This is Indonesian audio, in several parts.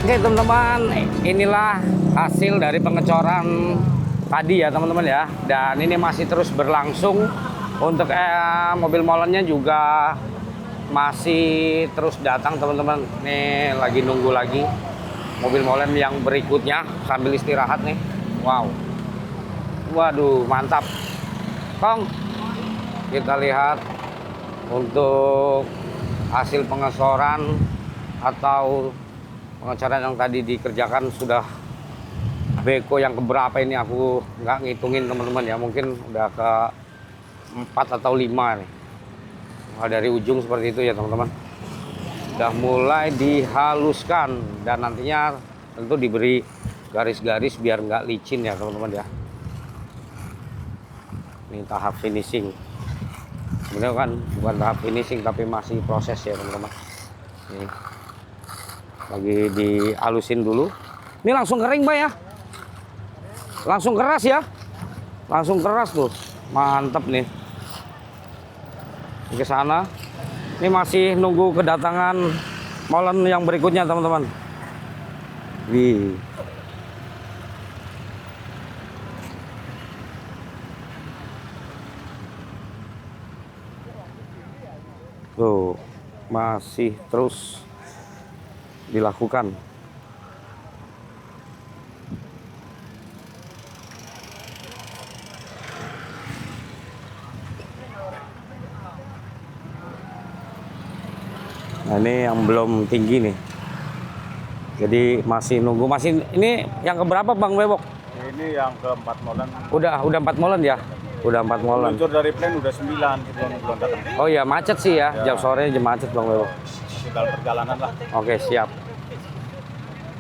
Oke teman-teman, inilah hasil dari pengecoran tadi ya teman-teman ya. Dan ini masih terus berlangsung. Untuk mobil molennya juga masih terus datang teman-teman. Nih lagi nunggu lagi mobil molen yang berikutnya sambil istirahat nih. Wow, waduh mantap Kong. Kita lihat untuk hasil pengecoran atau pengecoran yang tadi dikerjakan sudah beko yang keberapa ini, aku nggak ngitungin teman-teman ya, mungkin udah ke 4 atau 5 nih. Nah, dari ujung seperti itu ya teman-teman, udah mulai dihaluskan dan nantinya tentu diberi garis-garis biar nggak licin ya teman-teman ya. Ini tahap finishing, sebenarnya kan bukan tahap finishing tapi masih proses ya teman-teman. Ini lagi dihalusin dulu. Ini langsung kering Mbak ya, langsung keras ya, langsung keras tuh, mantep nih. Ke sana, ini masih nunggu kedatangan molen yang berikutnya teman-teman. Wih, tuh masih terus dilakukan. Nah ini yang belum tinggi nih, jadi masih nunggu. Masih ini yang keberapa Bang Bebok? Ini yang keempat molen. Udah 4 molen ya? Udah 4 molen. Luncur dari plan udah 9, belum datang. Oh iya macet sih ya, jam sore jam macet Bang Bebok. Tinggal perjalanan lah. Oke siap.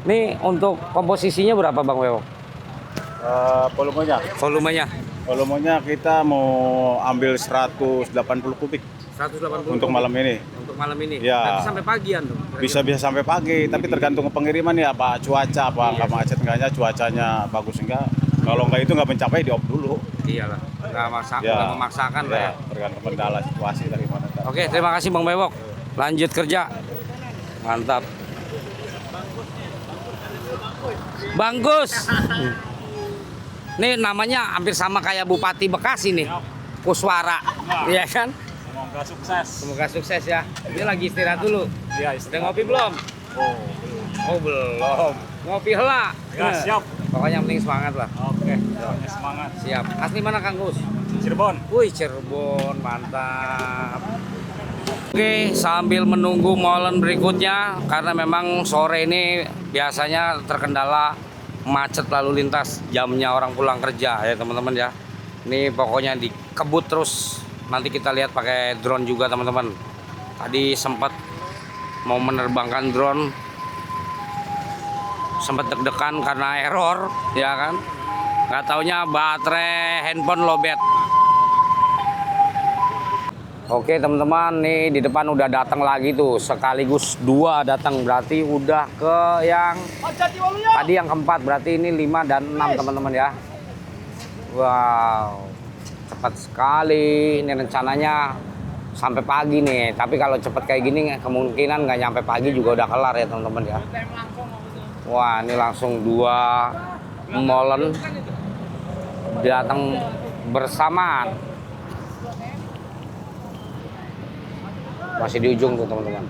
Nih untuk komposisinya berapa Bang Bebok? Volumenya? Volumenya kita mau ambil 180 kubik 180 untuk malam ini. Untuk malam ini? Ya. Nanti sampai pagian tuh? Bisa sampai pagi, tapi tergantung pengiriman ya Pak, cuaca apa, nggak macet enggaknya, cuacanya bagus enggak. Kalau enggak itu nggak mencapai di off dulu. Iyalah, nggak memaksakan lah ya. Tergantung kendala situasi dari mana. Oke, terima kasih Bang Bebok. Lanjut kerja. Mantap. Bang Gus. Ini namanya hampir sama kayak Bupati Bekasi nih. Kuswara. Iya kan? Semoga sukses. Semoga sukses ya. Ini lagi istirahat dulu. Iya, Udah ngopi belum? Oh, belum. Ngopi heula. Ya, siap. Pokoknya yang penting semangat lah. Oke, pokoknya semangat. Siap. Asli mana Kang Gus? Cirebon. Wih, Cirebon, mantap. Oke, sambil menunggu molen berikutnya, karena memang sore ini biasanya terkendala macet lalu lintas, jamnya orang pulang kerja ya teman-teman ya. Ini pokoknya dikebut terus. Nanti kita lihat pakai drone juga teman-teman. Tadi sempat mau menerbangkan drone, sempat deg-degan karena error ya kan. Nggak taunya baterai handphone lowbat. Oke teman-teman, nih di depan udah datang lagi tuh, sekaligus 2 datang, berarti udah ke yang tadi yang keempat, berarti ini 5 dan 6 teman-teman ya. Wow, cepat sekali. Ini rencananya sampai pagi nih, tapi kalau cepat kayak gini kemungkinan nggak nyampe pagi juga udah kelar ya teman-teman ya. Wah, ini langsung 2 molen datang bersamaan. Masih di ujung tuh teman-teman.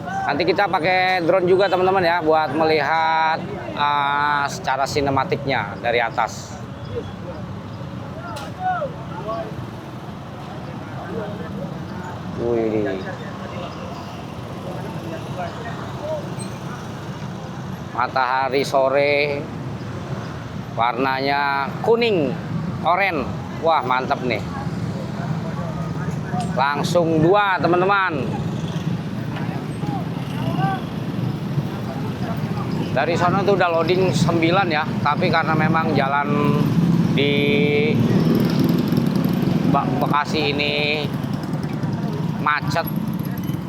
Nanti kita pakai drone juga teman-teman ya, buat melihat secara sinematiknya dari atas. Wih, matahari sore, warnanya kuning, oranye. Wah mantap nih. Langsung 2 teman-teman. Dari sana tuh udah loading 9 ya, tapi karena memang jalan di Bekasi ini macet,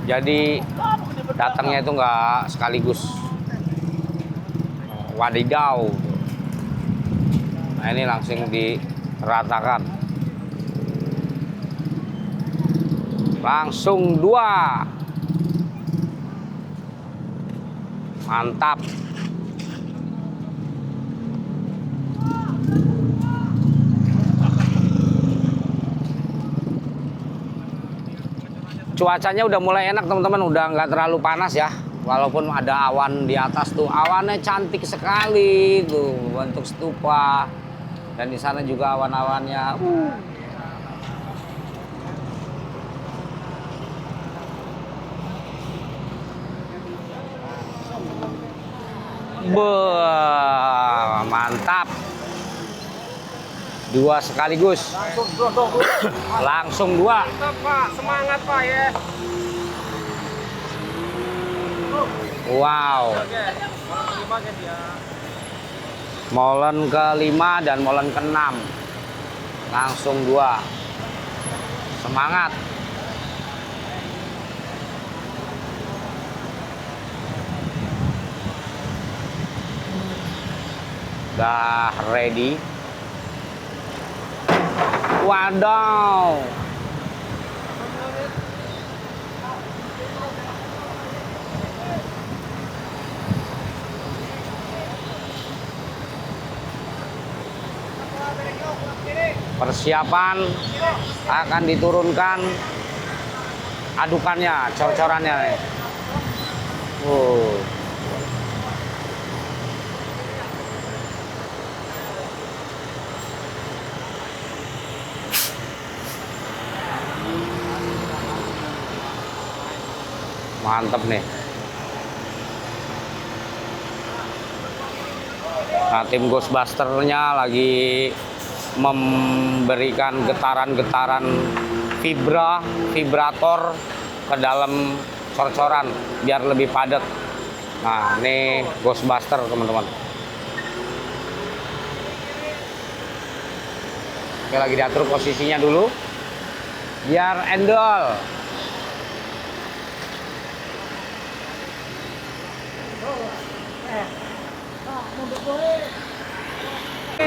jadi datangnya itu nggak sekaligus. Wadidaw. Nah ini langsung diratakan. Langsung 2. Mantap. Cuacanya udah mulai enak teman-teman, udah nggak terlalu panas ya. Walaupun ada awan di atas tuh, awannya cantik sekali tuh, bentuk stupa. Dan di sana juga awan-awannya. Mantap. Dua sekaligus. Langsung dua. Mantap Pak, semangat Pak ya. Wow. Molen ke-5 dan molen ke-6. Langsung dua. Semangat. Udah ready. Wadaw. Persiapan akan diturunkan adukannya, cor-corannya nih. Mantep nih. Nah, tim Ghostbuster-nya lagi memberikan getaran-getaran vibrator ke dalam cor-coran biar lebih padat. Nah, ini Ghostbuster teman-teman. Oke, lagi diatur posisinya dulu biar endol.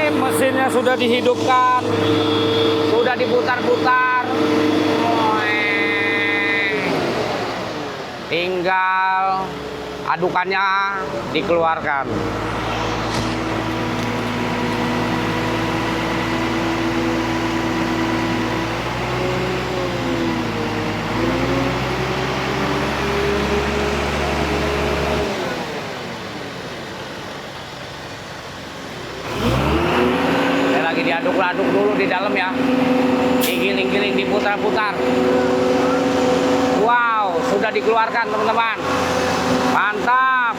Mesinnya sudah dihidupkan, sudah diputar-putar, tinggal adukannya dikeluarkan. Diaduk-aduk dulu di dalam ya, digiling-giling, diputar-putar. Wow, sudah dikeluarkan teman-teman. Mantap,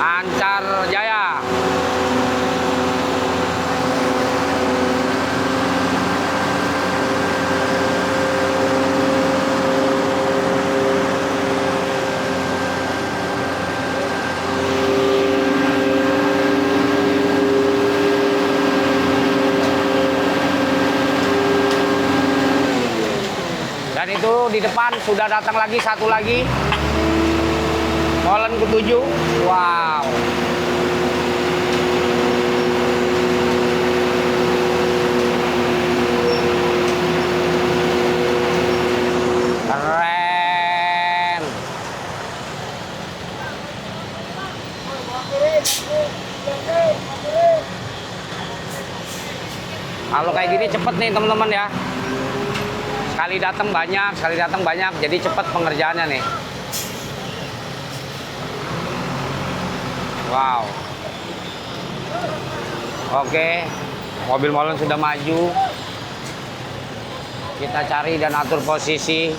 lancar jaya. Dan itu di depan sudah datang lagi satu lagi, molen ke-7. Wow. Keren. Kalau kayak gini cepet nih teman-teman ya. Sekali datang banyak, jadi cepat pengerjaannya nih. Wow. Oke, mobil molen sudah maju. Kita cari dan atur posisi.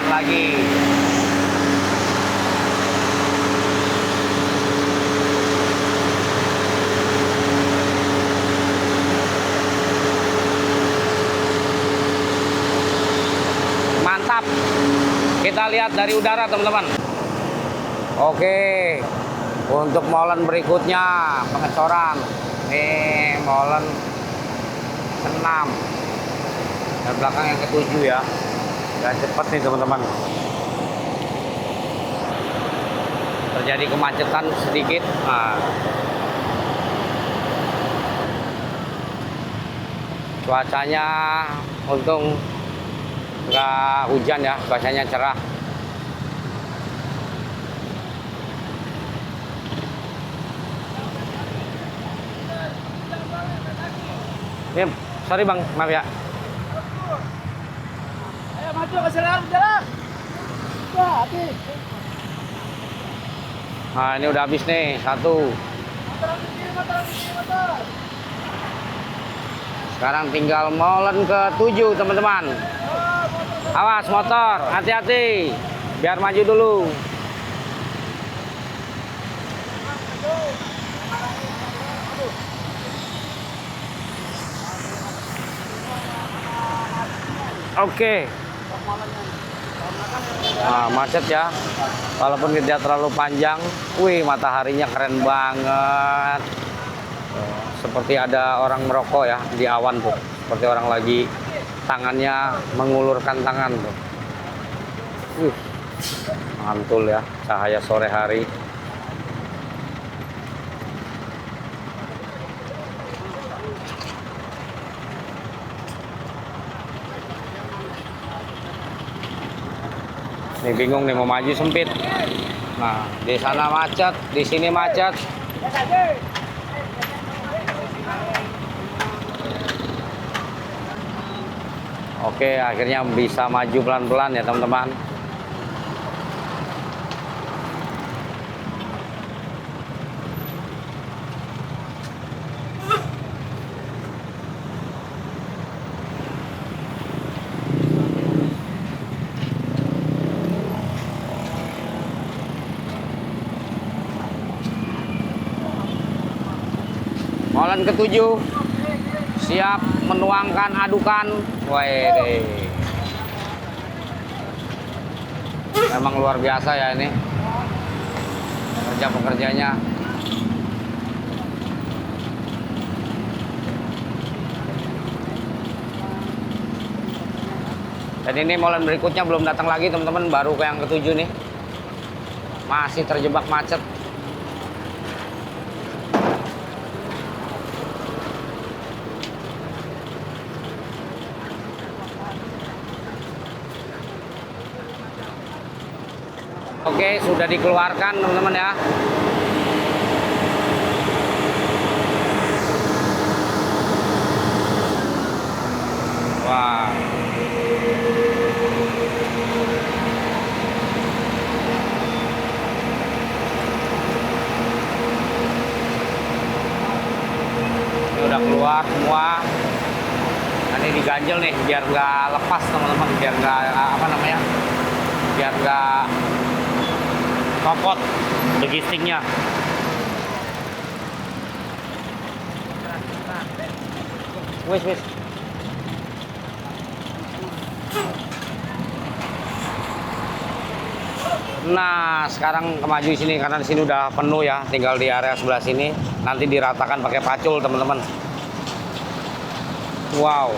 Lagi mantap, kita lihat dari udara teman-teman. Oke, untuk molen berikutnya pengecoran nih, molen ke-6 dan belakang yang ke-7 ya. Dan cepat nih teman-teman. terjadi kemacetan sedikit. Nah, cuacanya untung nggak hujan ya, cuacanya cerah. Sorry bang, maaf ya. Ayo maju ke jalan, jalan. Hati. Nah ini udah habis nih, satu. Sekarang tinggal molen ke-7 teman-teman. Awas motor, hati-hati. Biar maju dulu. Oke. Nah, macet ya. Walaupun tidak terlalu panjang. Wih, mataharinya keren banget. Seperti ada orang merokok ya di awan tuh. Seperti orang lagi tangannya mengulurkan tangan tuh. Mantul ya cahaya sore hari. Nih bingung nih mau maju sempit. Nah, di sana macet, di sini macet. Oke, akhirnya bisa maju pelan-pelan ya teman-teman. Molen ke-7 siap menuangkan adukan. Wede. Emang luar biasa ya ini pekerja-pekerjanya. Dan ini molen berikutnya belum datang lagi teman-teman, baru ke yang ke-7 nih. Masih terjebak macet. Oke, sudah dikeluarkan teman-teman ya. Wah. Ini udah keluar semua. Nanti diganjel nih biar nggak lepas teman-teman, biar nggak apa namanya, biar nggak copot logistiknya. Wis. Nah, sekarang kemaju sini karena di sini udah penuh ya, tinggal di area sebelah sini. Nanti diratakan pakai pacul, teman-teman. Wow.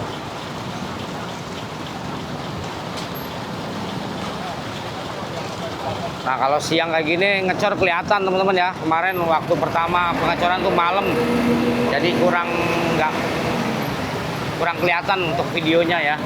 Nah, kalau siang kayak gini ngecor kelihatan, teman-teman ya. Kemarin waktu pertama pengecoran tuh malam. Jadi kurang kelihatan untuk videonya ya.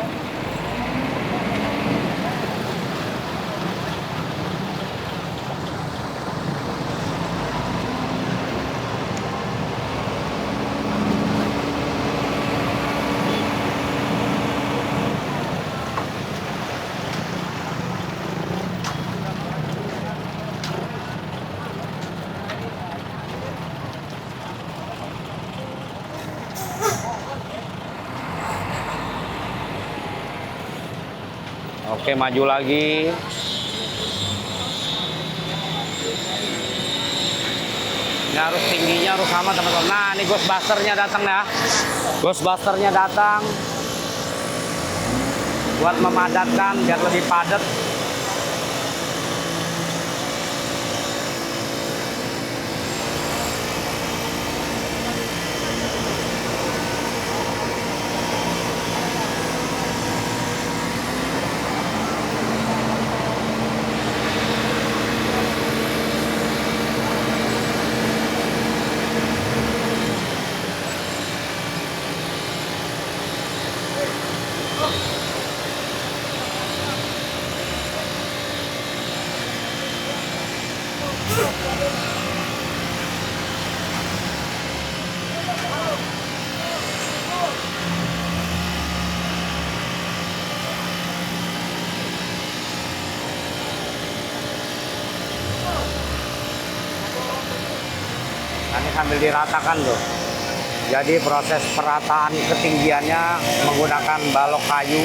Oke, maju lagi. Ini harus tingginya harus sama teman-teman. Nah, ini Ghostbusternya datang ya. Ghostbusternya datang buat memadatkan biar lebih padat. sambil diratakan tuh. Jadi proses perataan ketinggiannya menggunakan balok kayu.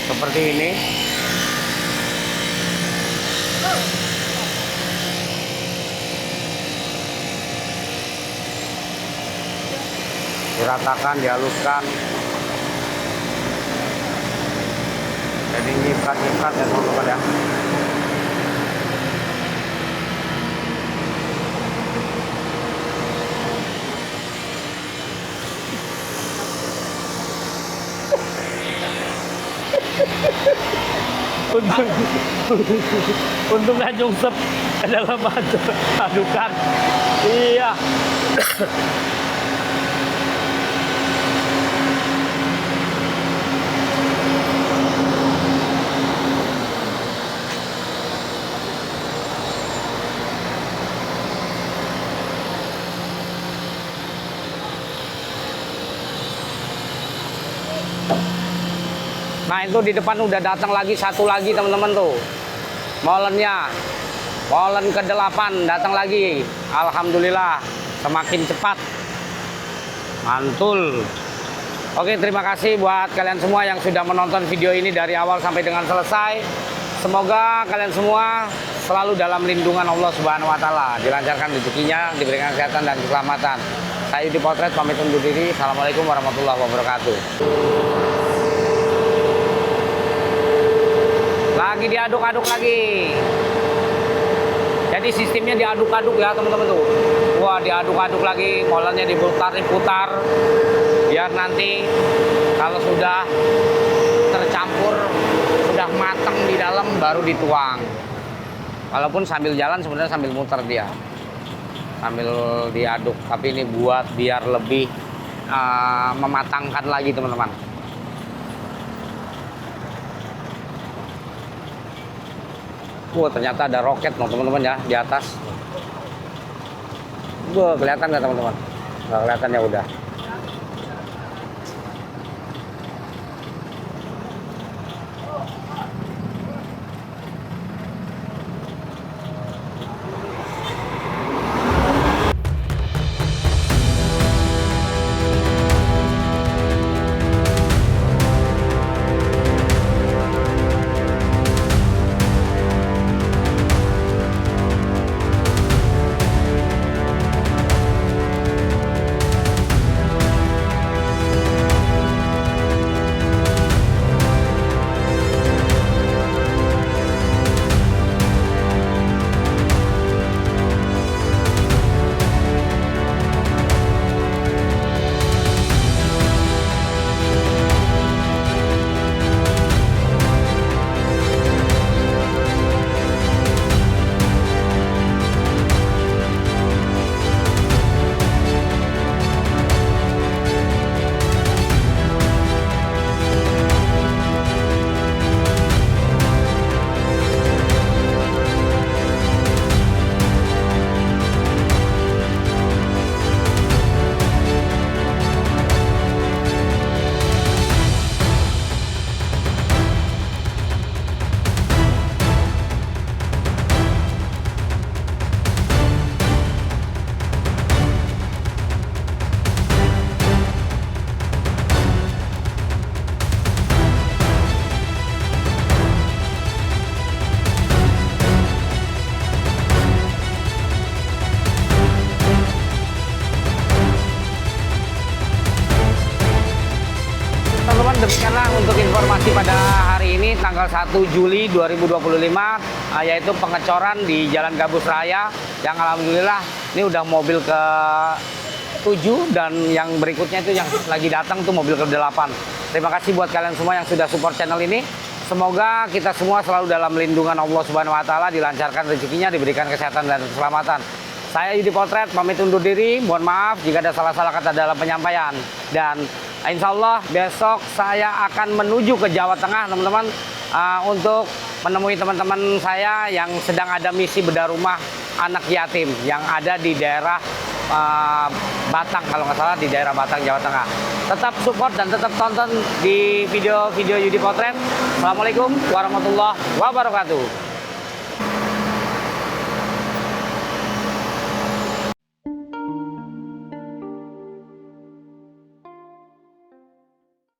Seperti ini. Diratakan, dihaluskan. Jadi nyikat-nyikat ya teman-teman ya. Untung nggak nyungsep ke dalam adukan. Iya. Nah itu di depan udah datang lagi satu lagi teman-teman tuh. Molennya. Molen ke-8 datang lagi. Alhamdulillah semakin cepat. Mantul. Oke, terima kasih buat kalian semua yang sudah menonton video ini dari awal sampai dengan selesai. Semoga kalian semua selalu dalam lindungan Allah Subhanahu wa taala, dilancarkan rezekinya, diberikan kesehatan dan keselamatan. Saya Yudi Potret pamit undur diri. Assalamualaikum warahmatullahi wabarakatuh. Lagi diaduk-aduk lagi. Jadi sistemnya diaduk-aduk ya teman-teman tuh. Wah, diaduk-aduk lagi, molennya diputar-putar biar nanti kalau sudah tercampur, sudah matang di dalam baru dituang. Walaupun sambil jalan sebenarnya sambil muter dia. Sambil diaduk, tapi ini buat biar lebih mematangkan lagi teman-teman. Wah, ternyata ada roket loh teman-teman ya di atas. Wah, kelihatan nggak teman-teman? Nggak kelihatan ya udah. Demikianlah untuk informasi pada hari ini tanggal 1 Juli 2025 yaitu pengecoran di Jalan Gabus Raya yang alhamdulillah ini udah mobil ke 7 dan yang berikutnya itu yang lagi datang tuh mobil ke-8. Terima kasih buat kalian semua yang sudah support channel ini. Semoga kita semua selalu dalam lindungan Allah Subhanahu wa taala, dilancarkan rezekinya, diberikan kesehatan dan keselamatan. Saya Yudi Potret pamit undur diri. Mohon maaf jika ada salah-salah kata dalam penyampaian. Dan insya Allah besok saya akan menuju ke Jawa Tengah teman-teman untuk menemui teman-teman saya yang sedang ada misi bedah rumah anak yatim yang ada di daerah Batang, kalau nggak salah di daerah Batang, Jawa Tengah. Tetap support dan tetap tonton di video-video Yudi Potret. Assalamualaikum warahmatullahi wabarakatuh.